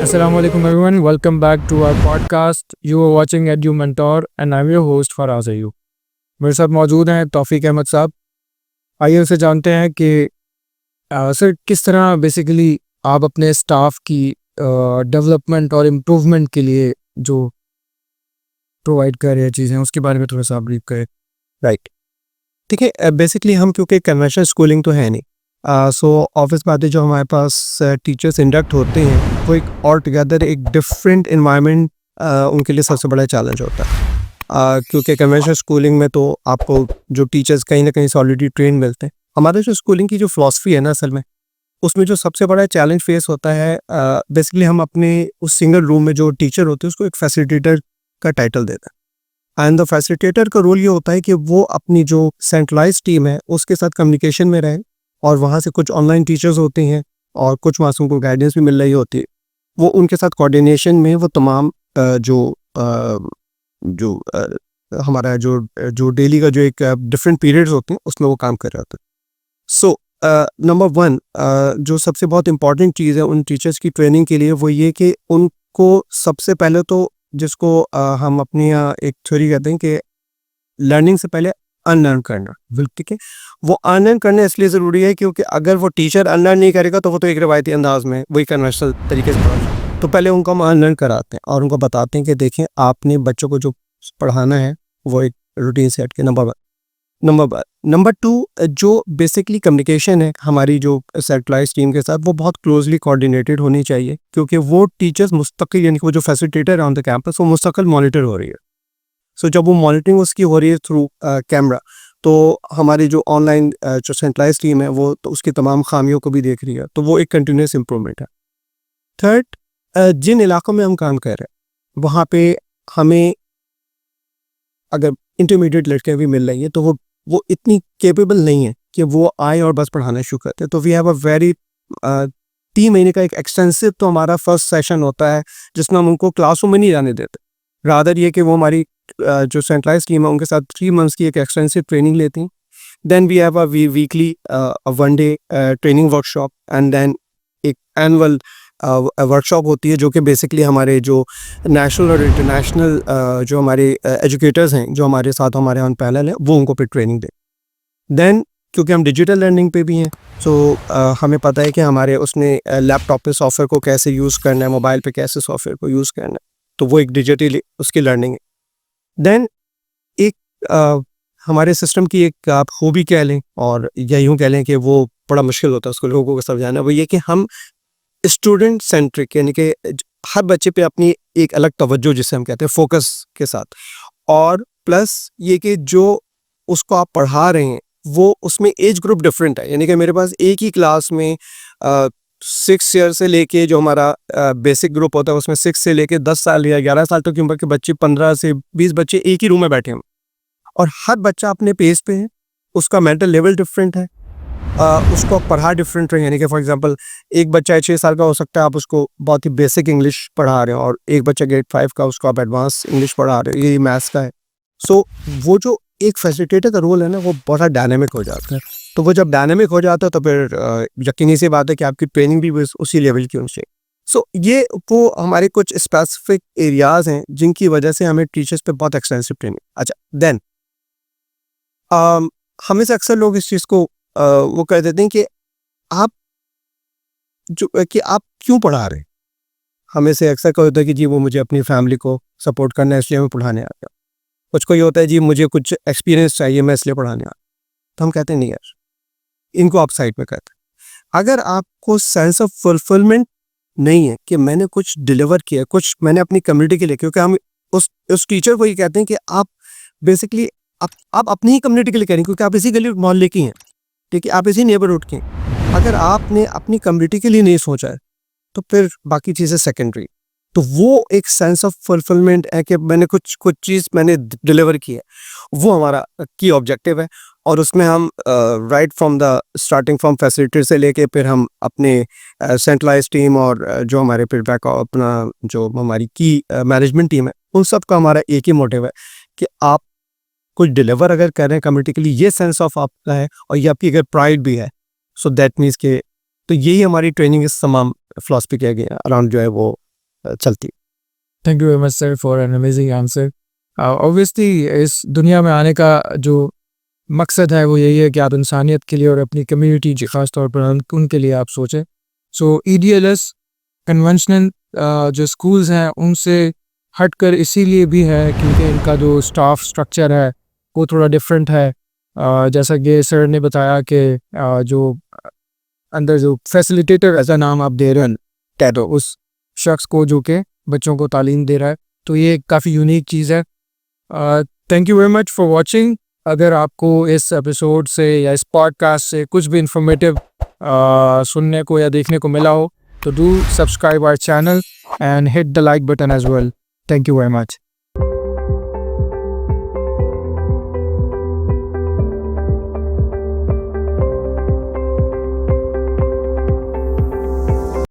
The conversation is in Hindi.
Assalamu alaikum everyone. Welcome back to our podcast. You are watching Edu Mentor and I'm your host Faraz Ayub. मेरे साथ मौजूद हैं तौफीक अहमद साहब. आइए उनसे जानते हैं कि सर किस तरह बेसिकली आप अपने स्टाफ की डेवलपमेंट और इम्प्रूवमेंट के लिए जो प्रोवाइड कर रहे हैं चीज़ें उसके बारे में थोड़ा सा ब्रीफ करें. राइट. देखिए, बेसिकली हम क्योंकि कन्वेंशनल स्कूलिंग तो है नहीं, सो ऑब्वियस बात है, जो हमारे पास टीचर्स इंडक्ट होते हैं वो एक और टुगेदर एक डिफरेंट इन्वायरमेंट उनके लिए सबसे बड़ा चैलेंज होता है. क्योंकि कन्वेंशनल स्कूलिंग में तो आपको जो टीचर्स कहीं ना कहीं से ऑलरेडी ट्रेन मिलते हैं. हमारे जो स्कूलिंग की जो फिलॉसफी है ना, असल में उसमें जो सबसे बड़ा चैलेंज फेस होता है, बेसिकली हम अपने उस सिंगल रूम में जो टीचर होते हैं उसको एक फैसिलिटेटर का टाइटल देते हैं. एंड द फैसिलिटेटर का रोल ये होता है कि वो अपनी जो सेंट्रलाइज टीम है उसके साथ कम्युनिकेशन में रहे, और वहाँ से कुछ ऑनलाइन टीचर्स होते हैं और कुछ मासूम को गाइडेंस भी मिल रही होती है. वो उनके साथ कोऑर्डिनेशन में वो तमाम हमारा जो डेली का जो एक डिफरेंट पीरियड्स होते हैं उसमें वो काम कर रहे होते हैं. सो नंबर वन, जो सबसे बहुत इंपॉर्टेंट चीज़ है उन टीचर्स की ट्रेनिंग के लिए वो ये कि उनको सबसे पहले तो, जिसको हम अपनी एक थ्योरी कहते हैं कि लर्निंग से पहले अनलर्न करना. ठीक है, वो अनलर्न करना इसलिए ज़रूरी है क्योंकि अगर वो टीचर अनलर्न नहीं करेगा तो वो तो एक रिवायती अंदाज में वही कन्वेंशनल तरीके से पढ़ाएगा. तो पहले उनको हम अनलर्न कराते हैं और उनको बताते हैं कि देखें, आपने बच्चों को जो पढ़ाना है वो एक रूटीन सेट के. नंबर टू, जो बेसिकली कम्युनिकेशन है हमारी जो सेंट्रलाइज टीम के साथ, वो बहुत क्लोजली कोऑर्डिनेटेड होनी चाहिए, क्योंकि वो टीचर्स मुस्तकिल, यानी कि वो जो फैसिलिटेटर ऑन द कैंपस वो मुस्तकिल मॉनिटर हो रही है. सो जब वो मॉनिटरिंग उसकी हो रही है थ्रू कैमरा, तो हमारी जो ऑनलाइन जो सेंट्रलाइज टीम है वो तो उसकी तमाम खामियों को भी देख रही है, तो वो एक कंटिन्यूस इम्प्रूवमेंट है. थर्ड, जिन इलाकों में हम काम कर रहे हैं वहाँ पे हमें अगर इंटरमीडिएट लड़के भी मिल रही है तो वो इतनी केपेबल नहीं है कि वो आए और बस पढ़ाना शुरू करते. तो वी हैव अ वेरी 3 महीने का एक एक्सटेंसिव तो हमारा फर्स्ट सेशन होता है जिसमें हम उनको क्लासरूम में नहीं जाने देते. रादर ये कि वो हमारी जो सेंट्रलाइज टीम है उनके साथ 3 मंथ्स की एक एक्सटेंसिव ट्रेनिंग लेती हैं. Then we have a weekly 1 day training workshop, and then एक एनुअल वर्कशॉप होती है जो कि बेसिकली हमारे जो नेशनल और इंटरनेशनल जो हमारे एजुकेटर्स हैं जो हमारे साथ हमारे ऑन पैनल है वो उनको पे ट्रेनिंग दें. देन क्योंकि हम डिजिटल लर्निंग पे भी हैं, सो हमें पता है कि हमारे उसने लैपटॉप पे सॉफ्टवेयर को कैसे यूज़ करना है, मोबाइल पे कैसे सॉफ्टवेयर को यूज़ करना है, तो वो एक डिजिटली उसकी लर्निंग है. देन एक हमारे सिस्टम की एक आप खूबी कह लें और या यूँ कह लें कि वो बड़ा मुश्किल होता है उसको लोगों को समझाना, वो ये कि हम स्टूडेंट सेंट्रिक, यानी कि हर बच्चे पे अपनी एक अलग तवज्जो, जिसे हम कहते हैं फोकस के साथ, और प्लस ये कि जो उसको आप पढ़ा रहे हैं वो उसमें एज ग्रुप डिफरेंट है. यानी कि मेरे पास एक ही क्लास में 6 ईयर से लेके जो हमारा बेसिक ग्रुप होता है उसमें 6 से लेके 10 साल या 11 साल तक की उम्र के बच्चे, 15 से 20 बच्चे एक ही रूम में बैठे हैं, और हर बच्चा अपने पेस पे है. उसका मेंटल लेवल डिफरेंट है, उसको पढ़ा डिफरेंट है. यानी कि फॉर एग्जांपल एक बच्चा 6 साल का हो सकता है, आप उसको बहुत ही बेसिक इंग्लिश पढ़ा रहे हो, और एक बच्चा ग्रेड 5 का, उसको आप एडवांस इंग्लिश पढ़ा रहे हो, ये मैथ्स का है. सो वो जो एक फैसिलिटेटर का रोल है ना वो बहुत डायनामिक हो जाता है. तो वो जब डायनामिक हो जाता है तो फिर यकीनी सी बात है कि आपकी ट्रेनिंग भी उसी लेवल की होनी चाहिए. सो ये वो हमारे कुछ स्पेसिफिक एरियाज हैं जिनकी वजह से हमें टीचर्स पे बहुत एक्सटेंसिव ट्रेनिंग. अच्छा, देन हमें से अक्सर लोग इस चीज़ को वो कह देते हैं कि आप आप क्यों पढ़ा रहे हैं. हमें से अक्सर कहा होता है कि जी वो मुझे अपनी फैमिली को सपोर्ट करना है इसलिए मैं पढ़ाने आ गया. कुछ कोई होता है जी मुझे कुछ एक्सपीरियंस चाहिए मैं इसलिए पढ़ाने आ गया. तो हम कहते हैं नहीं यार, इनको आप साइड पे कहते हैं. अगर आपको सेंस ऑफ फुलफिलमेंट नहीं है कि मैंने कुछ डिलीवर किया, कुछ मैंने अपनी कम्युनिटी के लिए, क्योंकि हम उस टीचर को ये कहते हैं कि आप बेसिकली आप अपनी ही कम्युनिटी के लिए करें, क्योंकि आप इसी गली मोहल्ले की हैं, ठीक है, आप इसी नेबरहुड की हैं. अगर आपने अपनी कम्युनिटी के लिए नहीं सोचा है तो फिर बाकी चीज़ें सेकेंडरी. तो वो एक सेंस ऑफ फुलफिलमेंट है कि मैंने कुछ चीज़ मैंने डिलीवर की है, वो हमारा की ऑब्जेक्टिव है. और उसमें हम right from the starting from facility से लेके फिर हम अपने सेंट्रलाइज टीम और जो हमारे फिर बैक अपना जो हमारी की मैनेजमेंट टीम है, उन सब का हमारा एक ही मोटिव है कि आप कुछ डिलीवर अगर कर रहे हैं कम्युनिटी के लिए, ये सेंस ऑफ आपका है और ये आपकी अगर प्राइड भी है, सो दैट मीन्स के, तो यही हमारी ट्रेनिंग इस तमाम फिलॉसफी किया गया अराउंड जो है वो चलती है। Thank you very much sir for an amazing answer. Obviously इस दुनिया में आने का जो मकसद है वो यही है कि आप इंसानियत के लिए और अपनी कम्युनिटी ख़ास तौर पर उनके लिए आप सोचें। सो EDLS कन्वेंशनल जो स्कूल्स हैं उनसे हटकर इसीलिए भी है क्योंकि इनका जो स्टाफ स्ट्रक्चर है वो थोड़ा डिफरेंट है। जैसा कि सर ने बताया कि जो अंदर जो फैसिलिटेटर ऐसा नाम आप दे रहे हैं टैटो उस शख्स को जो कि बच्चों को तालीम दे रहा है, तो ये काफ़ी यूनिक चीज़ है। Thank you very much for watching. अगर आपको इस एपिसोड से या इस पॉडकास्ट से कुछ भी इंफॉर्मेटिव सुनने को या देखने को मिला हो तो do subscribe our channel and hit the like button as well. Thank you very much.